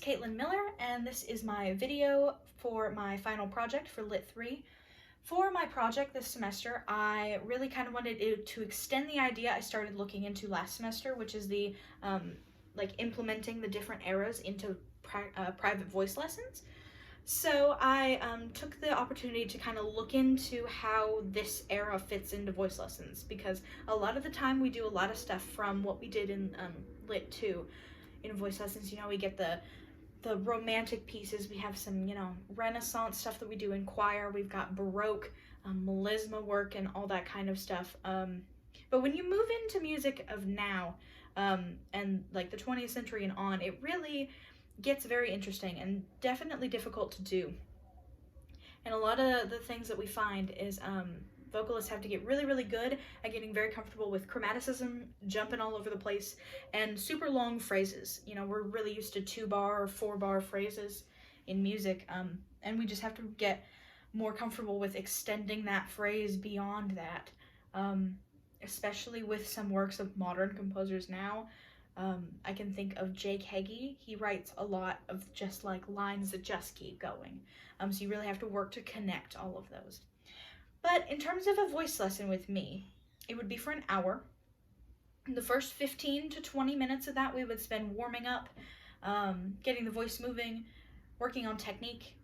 Caitlin Miller, and this is my video for my final project for Lit 3. For my project this semester, I really kind of wanted it to extend the idea I started looking into last semester, which is the implementing the different eras into private voice lessons. So I took the opportunity to kind of look into how this era fits into voice lessons, because a lot of the time we do a lot of stuff from what we did in Lit 2 in voice lessons. You know, we get the romantic pieces, we have some, Renaissance stuff that we do in choir, we've got Baroque, melisma work, and all that kind of stuff. But when you move into music of now, and like the 20th century and on, it really gets very interesting and definitely difficult to do. And a lot of the things that we find is vocalists have to get really, really good at getting very comfortable with chromaticism, jumping all over the place, and super long phrases. You know, we're really used to 2-bar or 4-bar phrases in music, and we just have to get more comfortable with extending that phrase beyond that, especially with some works of modern composers now. I can think of Jake Heggie. He writes a lot of just like lines that just keep going. So you really have to work to connect all of those. But in terms of a voice lesson with me, it would be for an hour. The first 15 to 20 minutes of that we would spend warming up, getting the voice moving, working on technique,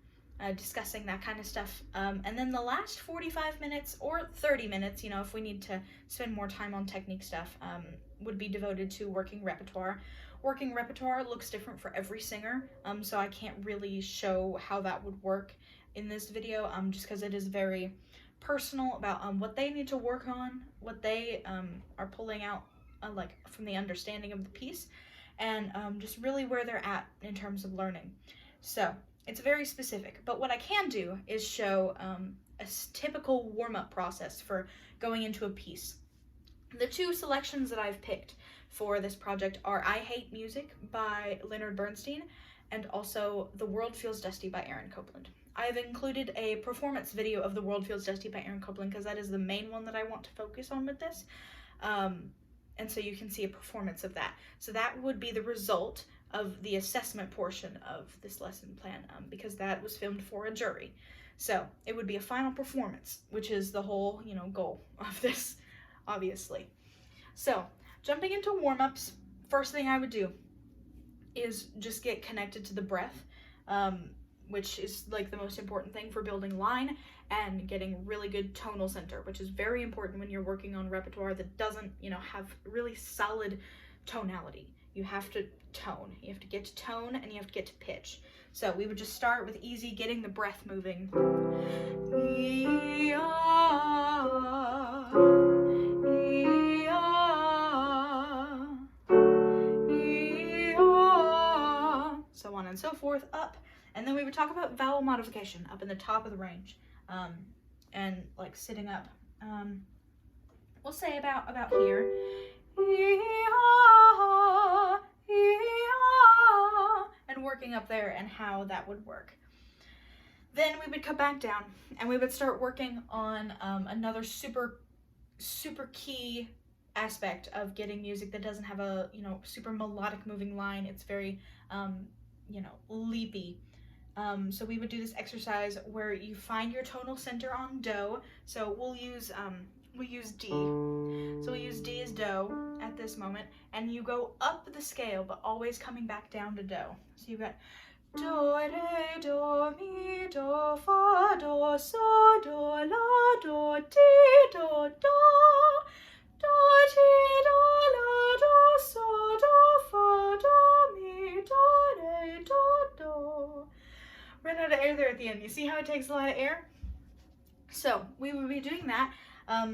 discussing that kind of stuff. And then the last 45 minutes or 30 minutes, if we need to spend more time on technique stuff, would be devoted to working repertoire. Working repertoire looks different for every singer, so I can't really show how that would work in this video, just because it is very personal about what they need to work on, what they are pulling out like from the understanding of the piece, and just really where they're at in terms of learning. So it's very specific, but what I can do is show a typical warm-up process for going into a piece. The two selections that I've picked for this project are I Hate Music by Leonard Bernstein and also The World Feels Dusty by Aaron Copland. I've included a performance video of The World Feels Dusty by Aaron Copland because that is the main one that I want to focus on with this. And so you can see a performance of that. So that would be the result of the assessment portion of this lesson plan, because that was filmed for a jury. So it would be a final performance, which is the whole, goal of this, obviously. So jumping into warm-ups, first thing I would do is just get connected to the breath, which is like the most important thing for building line and getting really good tonal center, which is very important when you're working on repertoire that doesn't, have really solid tonality. You have to tone. You have to get to tone and you have to get to pitch. So we would just start with easy, getting the breath moving. So on and so forth, up. And then we would talk about vowel modification up in the top of the range, and like sitting up. We'll say about here. And working up there and how that would work. Then we would come back down and we would start working on another super key aspect of getting music that doesn't have a super melodic moving line. It's very leapy. So we would do this exercise where you find your tonal center on do. So we'll use D. So we use D as do at this moment, and you go up the scale, but always coming back down to do. So you've got do, re, do, mi, do, fa, do, so, do, la, do, ti, do, do, do, ti, do, la, do, so, do, fa, do, mi, do, re, do, do. Run out of air there at the end. You see how it takes a lot of air? So we would be doing that,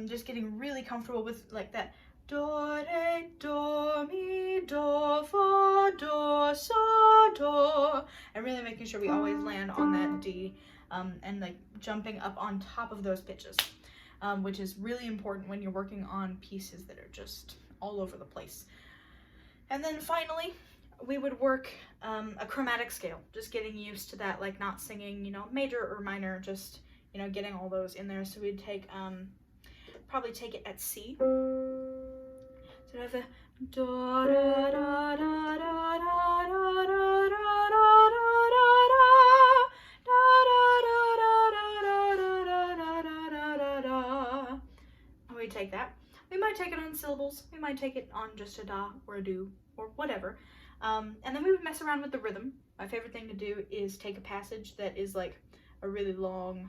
just getting really comfortable with like that do, re, do, mi, do, fa, do, so, do, and really making sure we always land on that D, and like jumping up on top of those pitches, which is really important when you're working on pieces that are just all over the place. And then finally, we would work a chromatic scale, just getting used to that, like not singing, major or minor, just, getting all those in there. So we'd take, probably take it at C. So I have the da da da da da da da da da syllables. We might take it on just a da or a do or whatever. And then we would mess around with the rhythm. My favorite thing to do is take a passage that is like a really long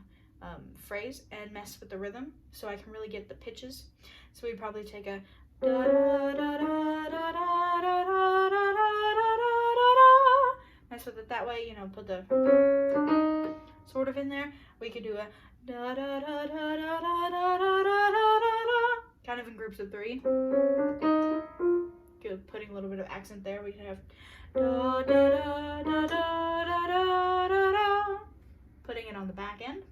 phrase and mess with the rhythm so I can really get the pitches. So we'd probably take a da da da da da da da da da da, mess with it that way, you know, put the sort of in there. We could do a da da da da da da da da da da, kind of in groups of 3. Good, putting a little bit of accent there. We could have da da da da da da da da, putting it on the back end.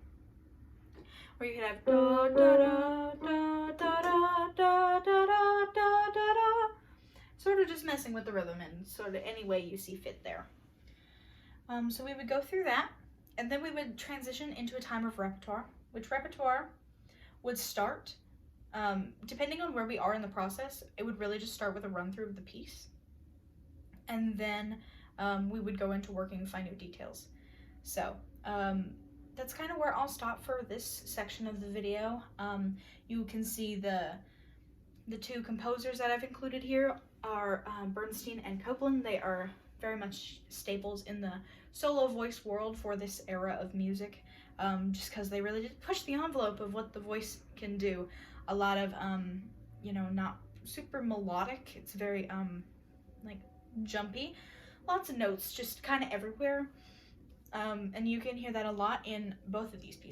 Or you could have da da da da da da da da da da da, sort of just messing with the rhythm in sort of any way you see fit there. So we would go through that, and then we would transition into a time of repertoire, which repertoire would start, depending on where we are in the process, it would really just start with a run through of the piece. And then we would go into working finite details. So that's kind of where I'll stop for this section of the video. You can see the 2 composers that I've included here are Bernstein and Copland. They are very much staples in the solo voice world for this era of music, just because they really just push the envelope of what the voice can do. A lot of, you know, not super melodic. It's very, like, jumpy. Lots of notes just kind of everywhere. And you can hear that a lot in both of these pieces.